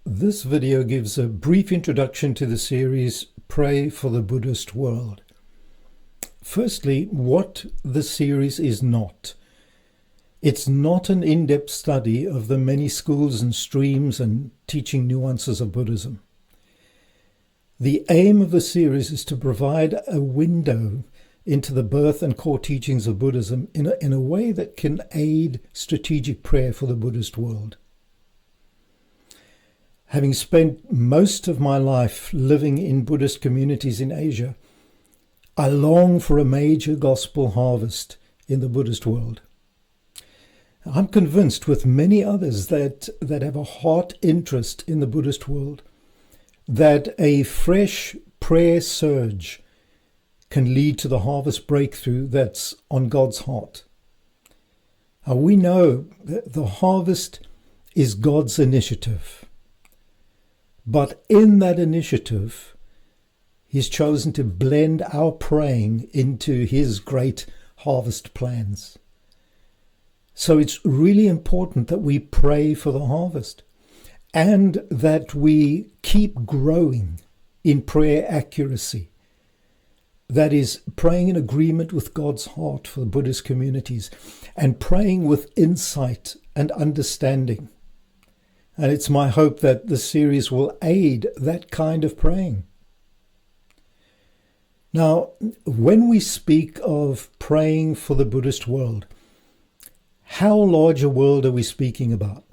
This video gives a brief introduction to the series Pray for the Buddhist World. Firstly, what the series is not. It's not an in-depth study of the many schools and streams and teaching nuances of Buddhism. The aim of the series is to provide a window into the birth and core teachings of Buddhism in a way that can aid strategic prayer for the Buddhist world. Having spent most of my life living in Buddhist communities in Asia, I long for a major gospel harvest in the Buddhist world. I'm convinced, with many others that have a heart interest in the Buddhist world, that a fresh prayer surge can lead to the harvest breakthrough that's on God's heart. Now, we know that the harvest is God's initiative. But in that initiative, He's chosen to blend our praying into His great harvest plans. So it's really important that we pray for the harvest and that we keep growing in prayer accuracy. That is, praying in agreement with God's heart for the Buddhist communities and praying with insight and understanding. And it's my hope that the series will aid that kind of praying. Now, when we speak of praying for the Buddhist world, how large a world are we speaking about?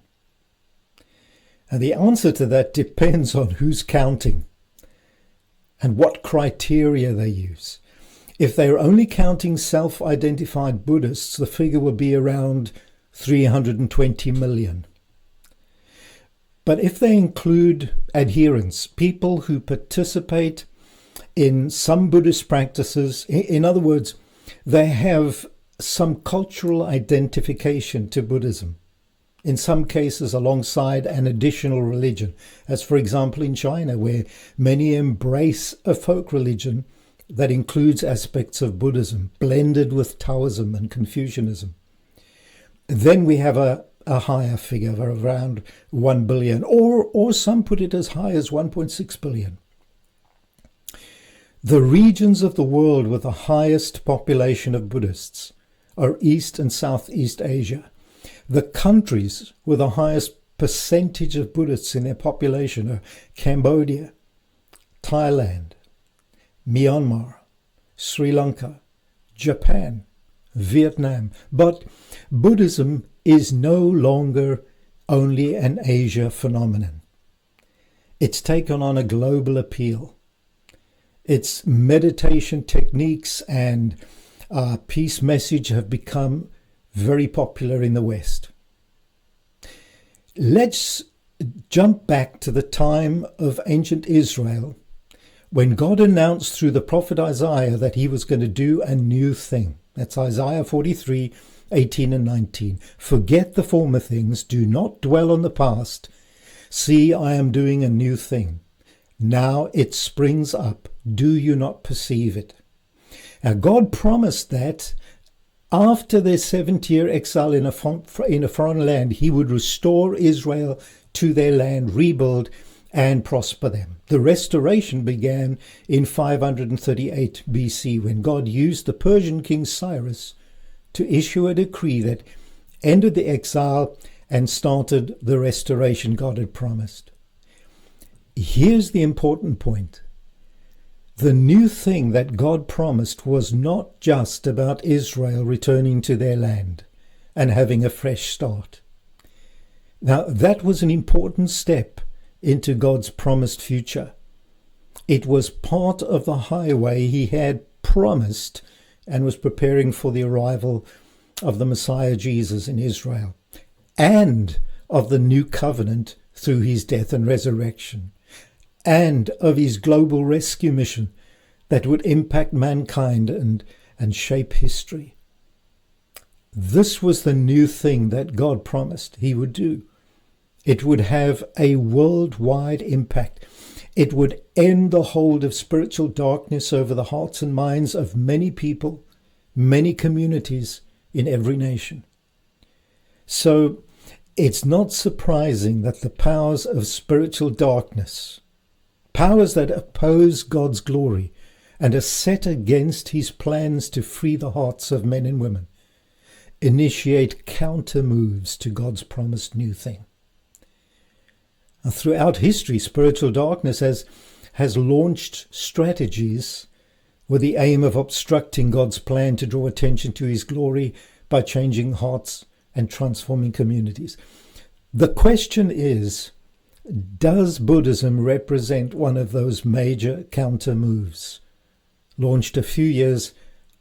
And the answer to that depends on who's counting and what criteria they use. If they're only counting self-identified Buddhists, the figure would be around 320 million. But if they include adherents, people who participate in some Buddhist practices, in other words, they have some cultural identification to Buddhism, in some cases alongside an additional religion, as for example in China, where many embrace a folk religion that includes aspects of Buddhism, blended with Taoism and Confucianism. Then we have a higher figure of around 1 billion, or some put it as high as 1.6 billion. The regions of the world with the highest population of Buddhists are East and Southeast Asia. The countries with the highest percentage of Buddhists in their population are Cambodia, Thailand, Myanmar, Sri Lanka, Japan, Vietnam. But Buddhism is no longer only an Asia phenomenon. It's taken on a global appeal. Its meditation techniques and peace message have become very popular in the West. Let's jump back to the time of ancient Israel, when God announced through the prophet Isaiah that He was going to do a new thing. That's Isaiah 43, 18 and 19. Forget the former things, do not dwell on the past. See, I am doing a new thing. Now it springs up. Do you not perceive it? Now God promised that after their 70-year exile in a foreign land, He would restore Israel to their land, rebuild and prosper them. The restoration began in 538 BC when God used the Persian king Cyrus to issue a decree that ended the exile and started the restoration God had promised. Here's the important point. The new thing that God promised was not just about Israel returning to their land and having a fresh start. Now, that was an important step into God's promised future. It was part of the highway He had promised and was preparing for the arrival of the Messiah Jesus in Israel, and of the new covenant through His death and resurrection, and of His global rescue mission that would impact mankind and shape history. This was the new thing that God promised He would do. It would have a worldwide impact. It would end the hold of spiritual darkness over the hearts and minds of many people, many communities in every nation. So It's not surprising that the powers of spiritual darkness, powers that oppose God's glory and are set against his plans to free the hearts of men and women, initiate counter moves to God's promised new thing. Now, throughout history, spiritual darkness has launched strategies with the aim of obstructing God's plan to draw attention to his glory by changing hearts and transforming communities. The question is, does Buddhism represent one of those major counter moves, launched a few years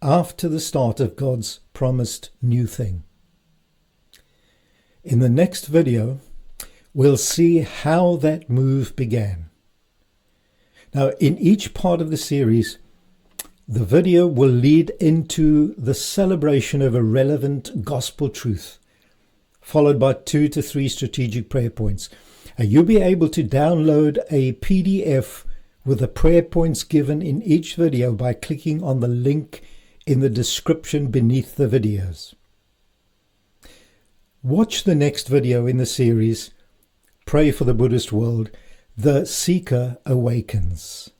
after the start of God's promised new thing? In the next video, we'll see how that move began. Now, in each part of the series, the video will lead into the celebration of a relevant gospel truth, followed by 2 to 3 strategic prayer points. And you'll be able to download a PDF with the prayer points given in each video by clicking on the link in the description beneath the videos. Watch the next video in the series, Pray for the Buddhist World, The Seeker Awakens.